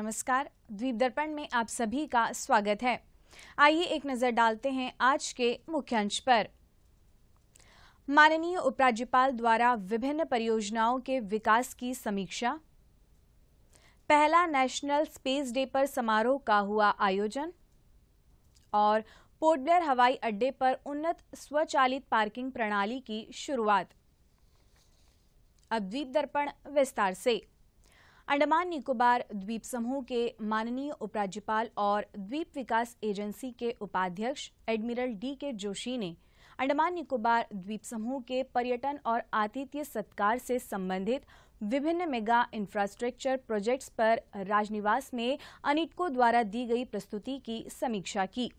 नमस्कार। द्वीप दर्पण में आप सभी का स्वागत है। आइए एक नजर डालते हैं आज के मुख्यांश पर। माननीय उपराज्यपाल द्वारा विभिन्न परियोजनाओं के विकास की समीक्षा। पहला नेशनल स्पेस डे पर समारोह का हुआ आयोजन और पोर्ट ब्लेयर हवाई अड्डे पर उन्नत स्वचालित पार्किंग प्रणाली की शुरुआत। अब द्वीप दर्पण विस्तार से। अंडमान निकोबार द्वीप समूह के माननीय उपराज्यपाल और द्वीप विकास एजेंसी के उपाध्यक्ष एडमिरल डी.के. जोशी ने अंडमान निकोबार द्वीप समूह के पर्यटन और आतिथ्य सत्कार से संबंधित विभिन्न मेगा इंफ्रास्ट्रक्चर प्रोजेक्ट्स पर राजनिवास में अनिटको द्वारा दी गई प्रस्तुति की समीक्षा की।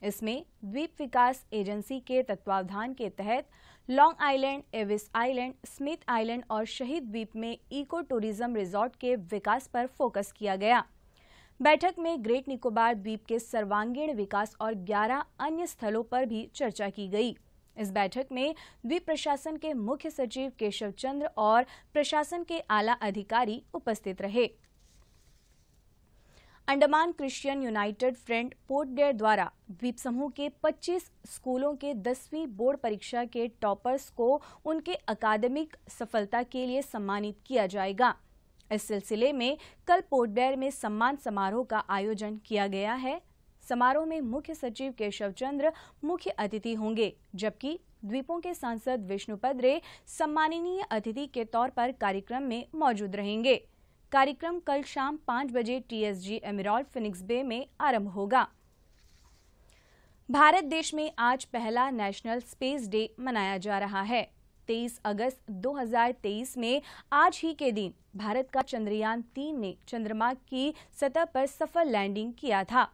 इसमें द्वीप विकास एजेंसी के तत्वावधान के तहत long island, Aves island, Smith island और शहीद द्वीप में इको टूरिज्म रिजॉर्ट के विकास पर फोकस किया गया। बैठक में ग्रेट निकोबार द्वीप के सर्वांगीण विकास और 11 अन्य स्थलों पर भी चर्चा की गई। इस बैठक में द्वीप प्रशासन के मुख्य सचिव केशव चंद्र और प्रशासन के आला अधिकारी उपस्थित रहे। Andaman Christian United front port Blair द्वारा द्वीप समूह के 25 स्कूलों के 10वीं बोर्ड परीक्षा के टॉपर्स को उनके अकादमिक सफलता के लिए सम्मानित किया जाएगा। इस सिलसिले में कल पोर्ट ब्लेयर में सम्मान समारोह का आयोजन किया गया है। समारोह में मुख्य सचिव केशव चंद्र मुख्य अतिथि होंगे, जबकि द्वीपों के सांसद विष्णुपद रे सम्माननीय अतिथि के तौर पर कार्यक्रम में मौजूद रहेंगे। कार्यक्रम कल शाम 5 बजे TSG एमेराल्ड फिनिक्स बे में आरंभ होगा। भारत देश में आज पहला नेशनल स्पेस डे मनाया जा रहा है। 23 अगस्त 2023 में आज ही के दिन भारत का चंद्रयान 3 ने चंद्रमा की सतह पर सफल लैंडिंग किया था।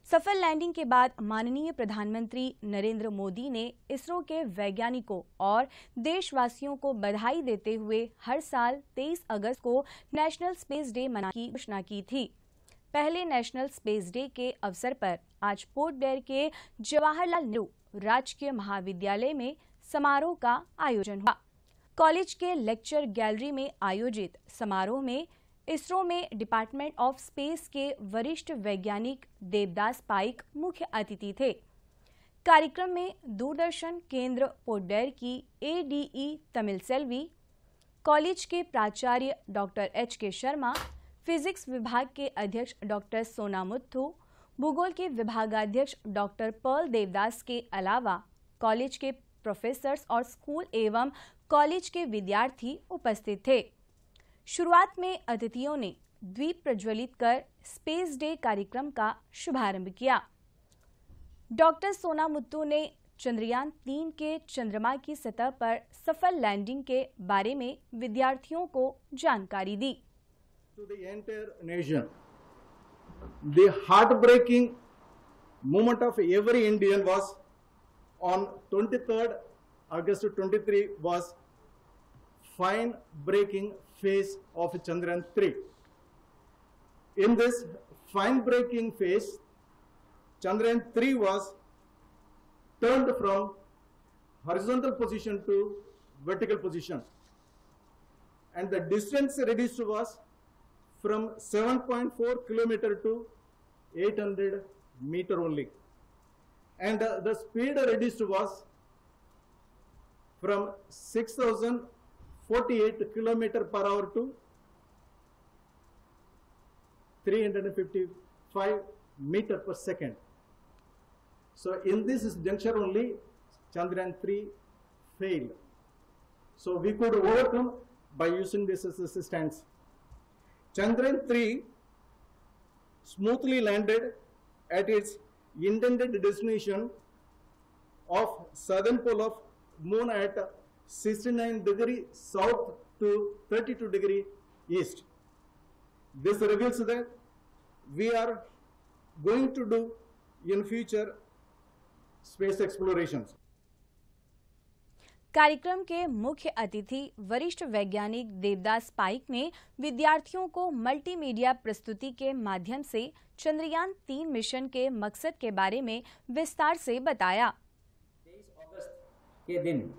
सफल लैंडिंग के बाद माननीय प्रधानमंत्री नरेंद्र मोदी ने इसरो के वैज्ञानिकों और देशवासियों को बधाई देते हुए हर साल 23 अगस्त को नेशनल स्पेस डे मनाने की घोषणा की थी। पहले नेशनल स्पेस डे के अवसर पर आज पोर्ट ब्लेयर के जवाहरलाल नेहरू राजकीय महाविद्यालय में समारोह का आयोजन हुआ। कॉलेज के लेक्चर गैलरी में आयोजित समारोह में इसरो में डिपार्टमेंट ऑफ स्पेस के वरिष्ठ वैज्ञानिक देवदास पाइक मुख्य अतिथि थे। कार्यक्रम में दूरदर्शन केंद्र पोर्ट ब्लेयर की ADE तमिलसेल्वी, कॉलेज के प्राचार्य डॉक्टर H.K. शर्मा, फिजिक्स विभाग के अध्यक्ष डॉक्टर सोना मुथ्थू, भूगोल के विभागाध्यक्ष डॉक्टर पर्ल देवदास के अलावा कॉलेज के प्रोफेसर्स और स्कूल एवं कॉलेज के विद्यार्थी उपस्थित थे। शुरुआत में अतिथियों ने द्वीप प्रज्वलित कर स्पेस डे कार्यक्रम का शुभारंभ किया। डॉक्टर सोना मुथ्थू ने चंद्रयान 3 के चंद्रमा की सतह पर सफल लैंडिंग के बारे में विद्यार्थियों को जानकारी दी। To the entire nation, the heartbreaking moment of every Indian was on 23rd August 23 was fine breaking phase of Chandrayaan 3. In this fine breaking phase, Chandrayaan 3 was turned from horizontal position to vertical position, and the distance reduced was from 7.4 kilometer to 800 meter only, and the speed reduced was from 6,048 kilometer per hour to 355 meter per second. So in this juncture only Chandrayaan 3 failed. So we could overcome by using this as assistance. Chandrayaan 3 smoothly landed at its intended destination of southern pole of moon at 69 degree south to 32 degree east. This reveals that we are going to do in future space explorations. कार्यक्रम के मुख्य अतिथि वरिष्ठ वैज्ञानिक देवदास पाइक ने विद्यार्थियों को multimedia प्रस्तुति के माध्यम से चंद्रयान 3 मिशन के मकसद के बारे में विस्तार से बताया। 23 अगस्त के दिन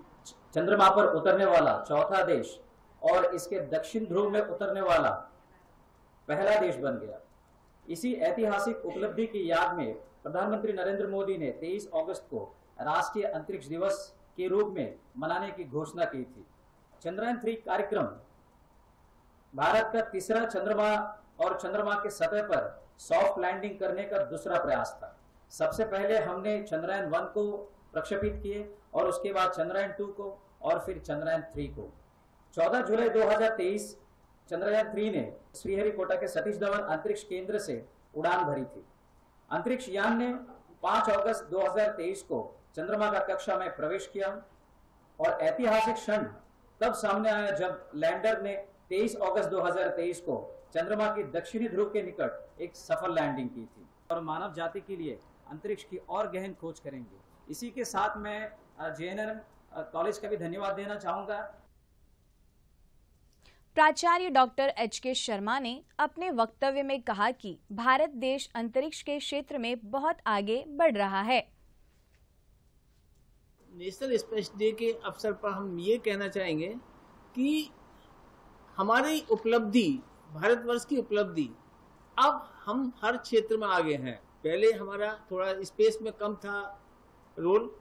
चंद्रमा पर उतरने वाला चौथा देश और इसके दक्षिण ध्रुव में उतरने वाला पहला देश बन गया। इसी ऐतिहासिक उपलब्धि की याद में प्रधानमंत्री नरेंद्र मोदी ने 23 अगस्त को राष्ट्रीय अंतरिक्ष दिवस के रूप में मनाने की घोषणा की थी। चंद्रयान 3 कार्यक्रम भारत का तीसरा चंद्रमा और चंद्रमा के सतह पर सॉफ्ट लैंडिंग करने का दूसरा प्रयास था। सबसे पहले हमने चंद्रयान 1 को प्रक्षेपित किए और उसके बाद चंद्रयान 2 को और फिर चंद्रयान 3 को। 14 जुलाई 2023 चंद्रयान 3 ने श्रीहरिकोटा के सतीश धवन अंतरिक्ष केंद्र से उड़ान भरी थी। अंतरिक्ष यान ने 5 अगस्त 2023 को चंद्रमा का कक्षा में प्रवेश किया और ऐतिहासिक क्षण तब सामने आया जब लैंडर ने 23 अगस्त 2023 को चंद्रमा की दक्षिणी ध्रुव के निकट एक सफल लैंडिंग की थी और मानव जाति के लिए अंतरिक्ष की और गहन खोज करेंगे। इसी के साथ मैं JNRM कॉलेज का भी धन्यवाद देना चाहूंगा। प्राचार्य डॉक्टर HK शर्मा ने अपने वक्तव्य में कहा कि भारत देश अंतरिक्ष के क्षेत्र में बहुत आगे बढ़ रहा है। नेशनल स्पेस डे के अवसर पर हम ये कहना चाहेंगे कि हमारी उपलब्धि, भारतवर्ष की उपलब्धि, अब हम हर क्षेत्र में आगे हैं। पहले हमारा थोड़ा स्पेस में कम था रोल,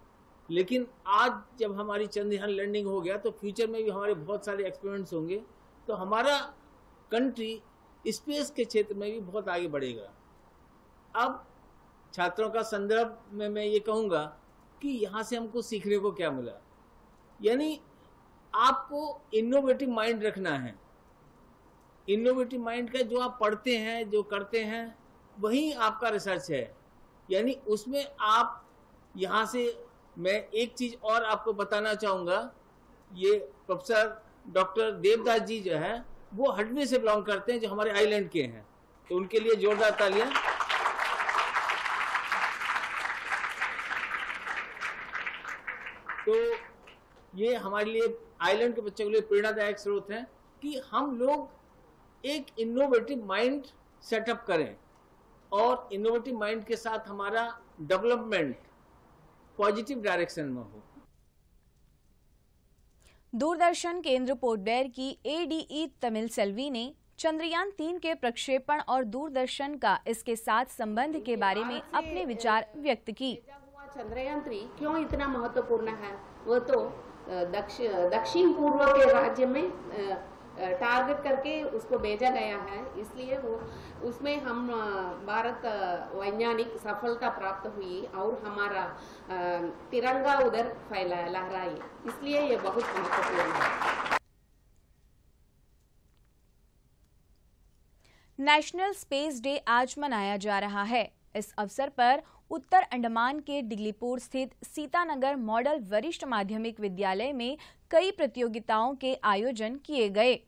लेकिन आज जब हमारी चंद्रयान लैंडिंग हो गया तो फ्यूचर में भी हमारे बहुत सारे एक्सपेरिमेंट्स होंगे, तो हमारा कंट्री स्पेस के क्षेत्र में भी बहुत आगे बढ़ेगा। अब छात्रों का संदर्भ में मैं ये कहूँगा कि यहाँ से हमको सीखने को क्या मिला, यानी आपको इनोवेटिव माइंड रखना है। इनोवेटिव माइंड का जो आप पढ़ते हैं, जो करते हैं, वही आपका रिसर्च है। यानी उसमें आप यहाँ से मैं एक चीज और आपको बताना चाहूँगा, ये प्रोफेसर डॉक्टर देवदास जी जो है वो हटवे से बिलोंग करते हैं, जो हमारे आइलैंड के हैं, तो उनके लिए जोरदार तालियां। तो ये हमारे लिए, आइलैंड के बच्चों के लिए प्रेरणादायक स्रोत है कि हम लोग एक इनोवेटिव माइंड सेटअप करें और इनोवेटिव माइंड के साथ हमारा डेवलपमेंट पॉजिटिव डायरेक्शन में हो। दूरदर्शन केंद्र पोर्ट ब्लेयर की ADE तमिल सेल्वी ने चंद्रयान 3 के प्रक्षेपण और दूरदर्शन का इसके साथ संबंध के बारे में अपने विचार व्यक्त की। चंद्रयान 3 क्यों इतना महत्वपूर्ण है, वो तो दक्षिण पूर्व के राज्य में टारगेट करके उसको भेजा गया है, इसलिए वो उसमें हम भारत वैज्ञानिक सफलता प्राप्त हुई और हमारा तिरंगा उधर फैला लहराई, इसलिए ये बहुत महत्वपूर्ण है। नेशनल स्पेस डे आज मनाया जा रहा है। इस अवसर पर उत्तर अंडमान के डिगलीपुर स्थित सीतानगर मॉडल वरिष्ठ माध्यमिक विद्यालय में कई प्रतियोगिताओं के आयोजन किए गए।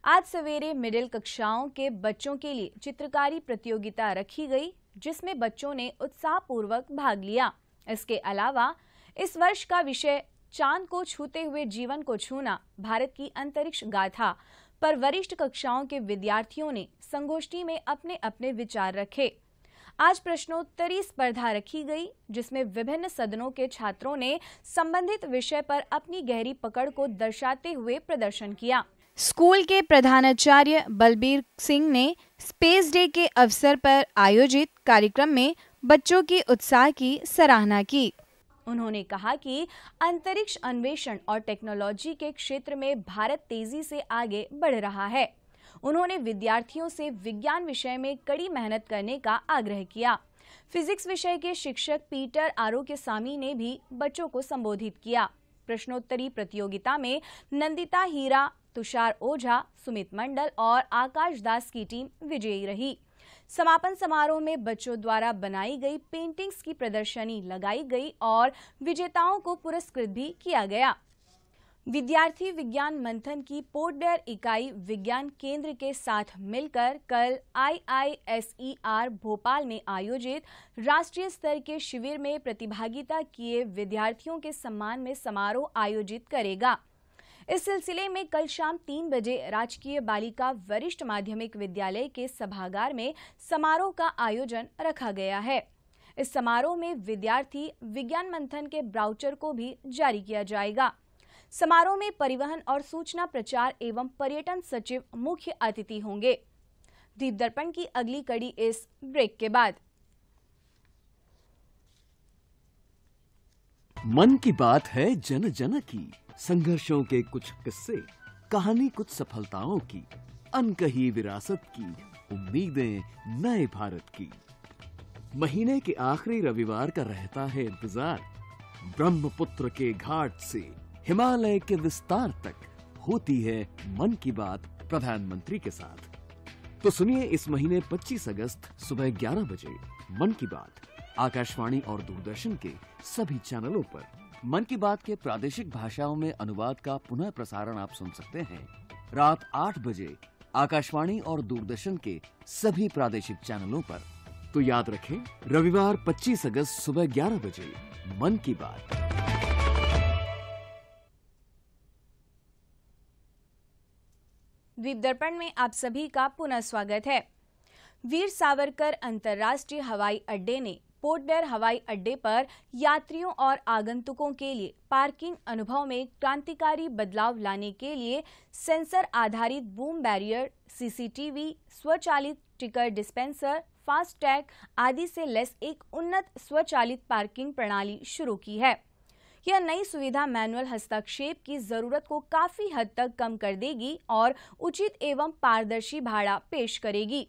आज सवेरे मिडिल कक्षाओं के बच्चों के लिए चित्रकारी प्रतियोगिता रखी गई, जिसमें बच्चों ने उत्साहपूर्वक भाग लिया। इसके अलावा इस वर्ष का विषय चांद को छूते हुए जीवन को छूना, भारत की अंतरिक्ष गाथा पर वरिष्ठ कक्षाओं के विद्यार्थियों ने संगोष्ठी में अपने अपने विचार रखे। आज प्रश्नोत्तरी स्पर्धा रखी गई, जिसमें विभिन्न सदनों के छात्रों ने संबंधित विषय पर अपनी गहरी पकड़ को दर्शाते हुए प्रदर्शन किया। स्कूल के प्रधानाचार्य बलबीर सिंह ने स्पेस डे के अवसर पर आयोजित कार्यक्रम में बच्चों के उत्साह की सराहना की। उन्होंने कहा कि अंतरिक्ष अन्वेषण और टेक्नोलॉजी के क्षेत्र में भारत तेजी से आगे बढ़ रहा है। उन्होंने विद्यार्थियों से विज्ञान विषय में कड़ी मेहनत करने का आग्रह किया। फिजिक्स विषय के शिक्षक पीटर आरोकेसामी ने भी बच्चों को संबोधित किया। प्रश्नोत्तरी प्रतियोगिता में नंदिता हीरा, तुषार ओझा, सुमित मंडल और आकाश दास की टीम विजयी रही। समापन समारोह में बच्चों द्वारा बनाई गई पेंटिंग्स की प्रदर्शनी लगाई गई और विजेताओं को पुरस्कृत भी किया गया। विद्यार्थी विज्ञान मंथन की पोर्ट ब्लेयर इकाई विज्ञान केंद्र के साथ मिलकर कल IISER भोपाल में आयोजित राष्ट्रीय स्तर के शिविर में प्रतिभागिता किए विद्यार्थियों के सम्मान में समारोह आयोजित करेगा। इस सिलसिले में कल शाम 3 बजे राजकीय बालिका वरिष्ठ माध्यमिक विद्यालय के सभागार में समारोह का आयोजन रखा गया है। इस समारोह में विद्यार्थी विज्ञान मंथन के ब्राउचर को भी जारी किया जाएगा। समारोह में परिवहन और सूचना प्रचार एवं पर्यटन सचिव मुख्य अतिथि होंगे। दीप दर्पण की अगली कड़ी इस ब्रेक के बाद। मन की बात है जन जन की, संघर्षों के कुछ किस्से, कहानी कुछ सफलताओं की, अनकही विरासत की, उम्मीदें नए भारत की। महीने के आखिरी रविवार का रहता है इंतजार। ब्रह्मपुत्र के घाट से हिमालय के विस्तार तक होती है मन की बात प्रधानमंत्री के साथ। तो सुनिए इस महीने 25 अगस्त सुबह 11 बजे मन की बात आकाशवाणी और दूरदर्शन के सभी चैनलों पर। मन की बात के प्रादेशिक भाषाओं में अनुवाद का पुनः प्रसारण आप सुन सकते हैं रात 8 बजे आकाशवाणी और दूरदर्शन के सभी प्रादेशिक चैनलों पर। तो याद रखें, रविवार 25 अगस्त सुबह 11 बजे मन की बात। द्वीप दर्पण में आप सभी का पुनः स्वागत है। वीर सावरकर अंतर्राष्ट्रीय हवाई अड्डे ने पोर्ट ब्लेयर हवाई अड्डे पर यात्रियों और आगंतुकों के लिए पार्किंग अनुभव में क्रांतिकारी बदलाव लाने के लिए सेंसर आधारित बूम बैरियर, सीसीटीवी, स्वचालित टिकट डिस्पेंसर, फास्टैग आदि से लैस एक उन्नत स्वचालित पार्किंग प्रणाली शुरू की है। यह नई सुविधा मैनुअल हस्तक्षेप की जरूरत को काफी हद तक कम कर देगी और उचित एवं पारदर्शी भाड़ा पेश करेगी,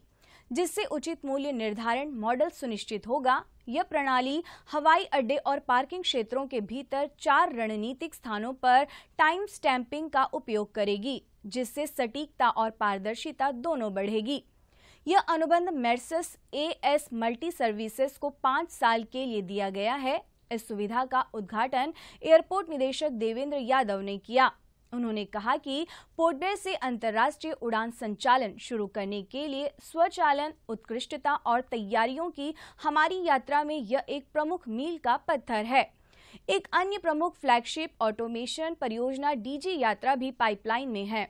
जिससे उचित मूल्य निर्धारण मॉडल सुनिश्चित होगा। यह प्रणाली हवाई अड्डे और पार्किंग क्षेत्रों के भीतर 4 रणनीतिक स्थानों पर टाइम स्टैंपिंग का उपयोग करेगी, जिससे सटीकता और पारदर्शिता दोनों बढ़ेगी। यह अनुबंध मेर्सेस एएस मल्टी सर्विसेज को 5 साल के लिए दिया गया है। इस सुविधा का उद्घाटन एयरपोर्ट निदेशक देवेंद्र यादव ने किया। उन्होंने कहा कि पोर्ट ब्लेयर से अंतर्राष्ट्रीय उड़ान संचालन शुरू करने के लिए स्वचालन, उत्कृष्टता और तैयारियों की हमारी यात्रा में यह एक प्रमुख मील का पत्थर है। एक अन्य प्रमुख फ्लैगशिप ऑटोमेशन परियोजना डीजी यात्रा भी पाइपलाइन में है।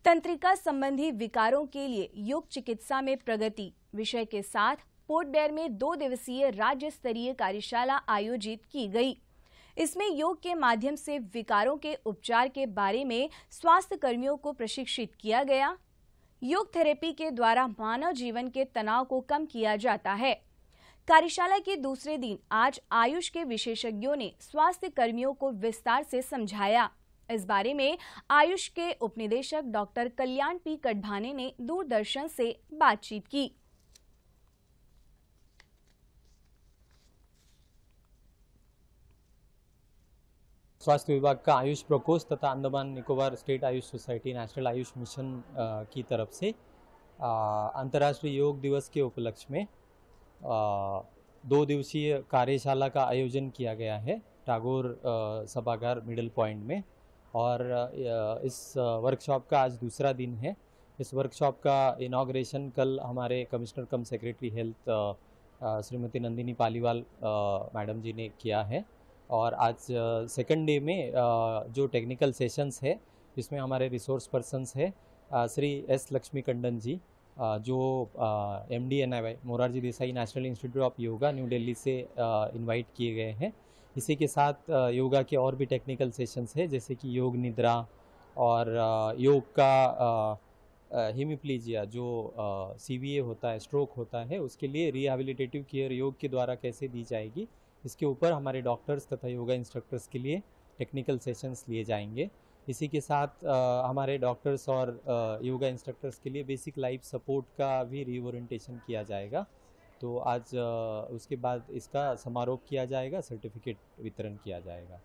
तंत्रिका संबंधी विकारों के लिए योग चिकित्सा में प्रगति विषय के साथ पोर्ट ब्लेयर में 2 दिवसीय राज्य स्तरीय कार्यशाला आयोजित की गई। इसमें योग के माध्यम से विकारों के उपचार के बारे में स्वास्थ्य कर्मियों को प्रशिक्षित किया गया। योग थेरेपी के द्वारा मानव जीवन के तनाव को कम किया जाता है। कार्यशाला के दूसरे दिन आज आयुष के विशेषज्ञों ने स्वास्थ्य कर्मियों को विस्तार से समझाया। इस बारे में आयुष के उपनिदेशक डॉक्टर कल्याण पी कटभाने ने दूरदर्शन से बातचीत की। स्वास्थ्य विभाग का आयुष प्रकोष्ठ तथा Andaman Nicobar state Ayush society national Ayush mission की तरफ से अंतर्राष्ट्रीय योग दिवस के उपलक्ष्य में 2 दिवसीय कार्यशाला का आयोजन किया गया है टागोर सभागार मिडल पॉइंट में। और इस वर्कशॉप का आज दूसरा दिन है। इस वर्कशॉप का इनॉग्रेशन कल हमारे commissioner cum secretary health Shrimati Nandini Paliwal madam ji ने किया है। और आज सेकंड डे में जो टेक्निकल सेशंस है जिसमें हमारे रिसोर्स पर्सन्स है श्री एस लक्ष्मी कंडन जी जो MD Morarji Desai national institute of yoga new Delhi से इनवाइट किए गए हैं। इसी के साथ योगा के और भी टेक्निकल सेशंस है जैसे कि योग निद्रा और योग का हीमिप्लीजिया जो CVA होता है, स्ट्रोक होता है, उसके लिए रिहैबिलिटेटिव केयर योग के द्वारा कैसे दी जाएगी, इसके ऊपर हमारे डॉक्टर्स तथा योगा इंस्ट्रक्टर्स के लिए टेक्निकल सेशंस लिए जाएंगे। इसी के साथ हमारे डॉक्टर्स और योगा इंस्ट्रक्टर्स के लिए बेसिक लाइफ सपोर्ट का भी रीओरिएंटेशन किया जाएगा। तो आज उसके बाद इसका समारोह किया जाएगा, सर्टिफिकेट वितरण किया जाएगा।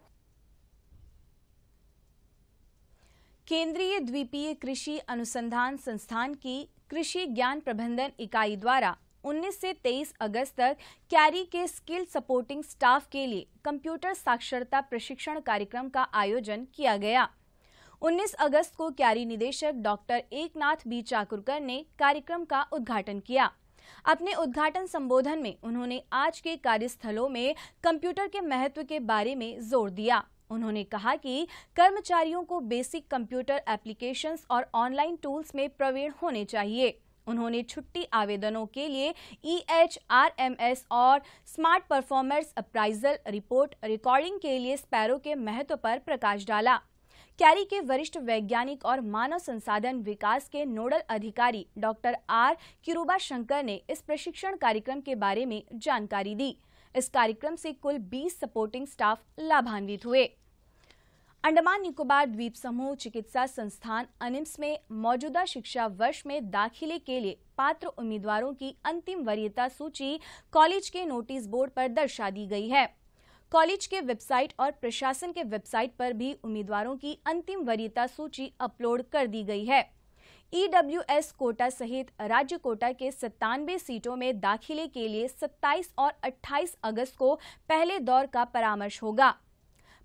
केंद्रीय द्वीपीय कृषि अनुसंधान संस्थान की कृषि ज्ञान प्रबंधन इकाई द्वारा 19 से 23 अगस्त तक कैरी के स्किल सपोर्टिंग स्टाफ के लिए कंप्यूटर साक्षरता प्रशिक्षण कार्यक्रम का आयोजन किया गया। 19 अगस्त को कैरी निदेशक डॉक्टर एकनाथ बी चाकुरकर ने कार्यक्रम का उद्घाटन किया। अपने उद्घाटन संबोधन में उन्होंने आज के कार्यस्थलों में कंप्यूटर के महत्व के बारे में जोर दिया। उन्होंने कहा कि कर्मचारियों को बेसिक कंप्यूटर एप्लीकेशंस और ऑनलाइन टूल्स में प्रवीण होने चाहिए। उन्होंने छुट्टी आवेदनों के लिए EHRMS और smart performance appraisal report recording के लिए स्पैरो के महत्व पर प्रकाश डाला। कैरी के वरिष्ठ वैज्ञानिक और मानव संसाधन विकास के नोडल अधिकारी डॉक्टर आर किरुबा शंकर ने इस प्रशिक्षण कार्यक्रम के बारे में जानकारी दी। इस कार्यक्रम से कुल 20 सपोर्टिंग स्टाफ लाभान्वित हुए। अंडमान निकोबार द्वीप समूह चिकित्सा संस्थान अनिम्स में मौजूदा शिक्षा वर्ष में दाखिले के लिए पात्र उम्मीदवारों की अंतिम वरीयता सूची कॉलेज के नोटिस बोर्ड पर दर्शा दी गई है। कॉलेज के वेबसाइट और प्रशासन के वेबसाइट पर भी उम्मीदवारों की अंतिम वरीयता सूची अपलोड कर दी गई है। EWS कोटा सहित राज्य कोटा के 97 सीटों में दाखिले के लिए 27 और 28 अगस्त को पहले दौर का परामर्श होगा।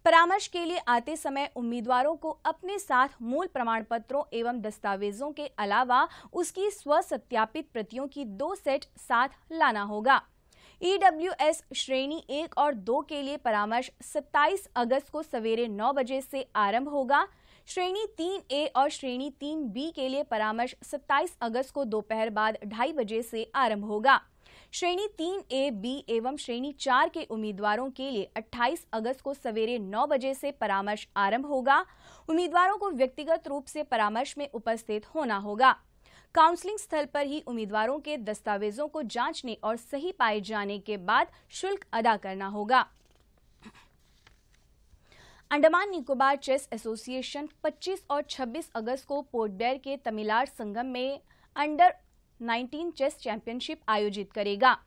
परामर्श के लिए आते समय उम्मीदवारों को अपने साथ मूल प्रमाण पत्रों एवं दस्तावेजों के अलावा उसकी स्वसत्यापित प्रतियों की 2 सेट साथ लाना होगा। EWS श्रेणी 1 और 2 के लिए परामर्श 27 अगस्त को सवेरे 9 बजे से आरंभ होगा। श्रेणी 3A और श्रेणी 3B के लिए परामर्श 27 अगस्त को दोपहर बाद 2:30 बजे से आरंभ होगा। श्रेणी 3A, B एवं श्रेणी 4 के उम्मीदवारों के लिए 28 अगस्त को सवेरे 9 बजे से परामर्श आरंभ होगा। उम्मीदवारों को व्यक्तिगत रूप से परामर्श में उपस्थित होना होगा। काउंसलिंग स्थल पर ही उम्मीदवारों के दस्तावेजों को जांचने और सही पाए जाने के बाद शुल्क अदा करना होगा। अंडमान निकोबार चेस एसोसिएशन 25 और 26 अगस्त को पोर्ट ब्लेयर के तमिलार संगम में अंडर 19 चेस चैंपियनशिप आयोजित करेगा।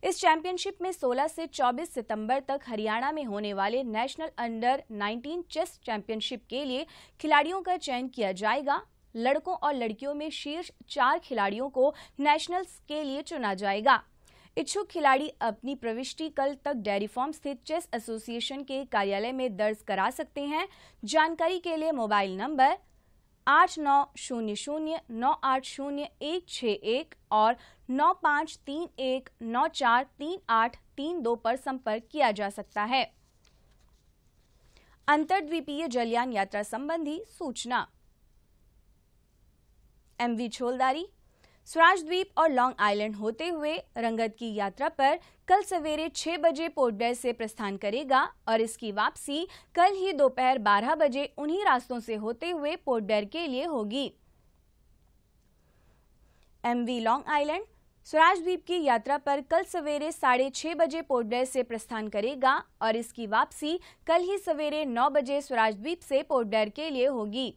इस चैंपियनशिप में 16 से 24 सितंबर तक हरियाणा में होने वाले नेशनल अंडर 19 चेस चैंपियनशिप के लिए खिलाड़ियों का चयन किया जाएगा। लड़कों और लड़कियों में शीर्ष 4 खिलाड़ियों को नेशनल्स के लिए चुना जाएगा। इच्छुक खिलाड़ी अपनी प्रविष्टि कल तक डेयरी फार्म स्थित चेस एसोसिएशन के कार्यालय में दर्ज करा सकते हैं। जानकारी के लिए मोबाइल नंबर 8900980161 और 9531943832 पर संपर्क किया जा सकता है। अंतर्द्वीपीय जलयान यात्रा संबंधी सूचना। MV छोलदारी स्वराज द्वीप और लॉन्ग आइलैंड होते हुए रंगत की यात्रा पर कल सवेरे 6 बजे पोर्ट ब्लेयर से प्रस्थान करेगा और इसकी वापसी कल ही दोपहर 12 बजे उन्हीं रास्तों से होते हुए पोर्ट ब्लेयर के लिए होगी। MV लॉन्ग आइलैंड स्वराज द्वीप की यात्रा पर कल सवेरे 6:30 बजे पोर्ट ब्लेयर से प्रस्थान करेगा और इसकी वापसी कल ही सवेरे 9 बजे स्वराज द्वीप से पोर्ट ब्लेयर के लिए होगी।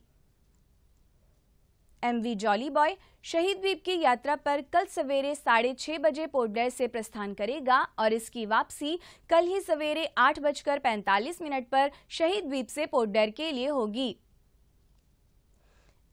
MV जॉली बॉय शहीद द्वीप की यात्रा पर कल सवेरे 6:30 बजे पोर्ट ब्लेयर से प्रस्थान करेगा और इसकी वापसी कल ही सवेरे 8:45 पर शहीद द्वीप से पोर्ट ब्लेयर के लिए होगी।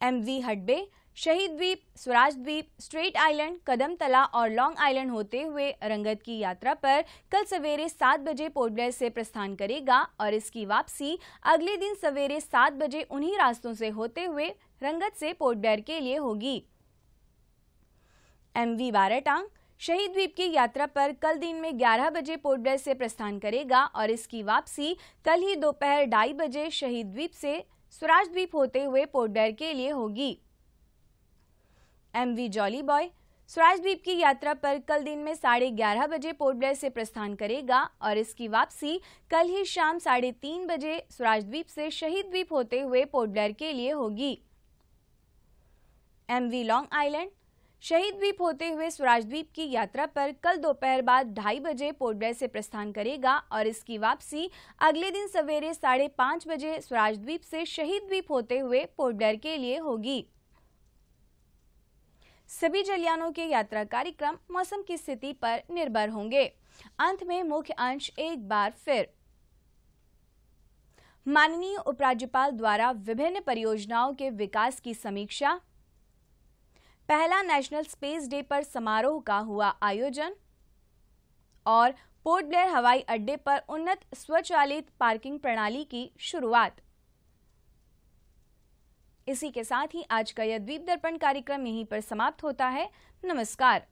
MV हडबे शहीद द्वीप, स्वराज द्वीप, स्ट्रेट आइलैंड, कदमतला और लॉन्ग आइलैंड होते हुए रंगत की यात्रा पर कल सवेरे 7 बजे पोर्ट ब्लेयर से प्रस्थान करेगा और इसकी वापसी अगले दिन सवेरे 7 बजे उन्हीं रास्तों से होते हुए रंगत से पोर्ट ब्लेयर के लिए होगी। MV बाराटांग शहीद द्वीप की यात्रा पर कल दिन में 11 बजे पोर्ट ब्लेयर से प्रस्थान करेगा और इसकी वापसी कल ही दोपहर 2:30 बजे शहीद द्वीप से स्वराज द्वीप होते हुए पोर्ट ब्लेयर के लिए होगी। MV जॉली बॉय स्वराज द्वीप की यात्रा पर कल दिन में 11:30 बजे पोर्ट ब्लेयर से प्रस्थान करेगा और इसकी वापसी कल ही शाम 3:30 बजे स्वराज द्वीप से शहीद द्वीप होते हुए पोर्ट ब्लेयर के लिए होगी। MV लॉन्ग आइलैंड शहीद द्वीप होते हुए स्वराज द्वीप की यात्रा पर कल दोपहर बाद 2:30 बजे पोर्ट ब्लेयर से प्रस्थान करेगा और इसकी वापसी अगले दिन सवेरे 5:30 बजे स्वराज द्वीप से शहीद द्वीप होते हुए पोर्ट ब्लेयर के लिए होगी। सभी जलयानों के यात्रा कार्यक्रम मौसम की स्थिति पर निर्भर होंगे। अंत में मुख्य अंश एक बार फिर। माननीय उपराज्यपाल द्वारा विभिन्न परियोजनाओं के विकास की समीक्षा। पहला नेशनल स्पेस डे पर समारोह का हुआ आयोजन और पोर्ट ब्लेयर हवाई अड्डे पर उन्नत स्वचालित पार्किंग प्रणाली की शुरुआत। इसी के साथ ही आज का यह द्वीप दर्पण कार्यक्रम यहीं पर समाप्त होता है। नमस्कार।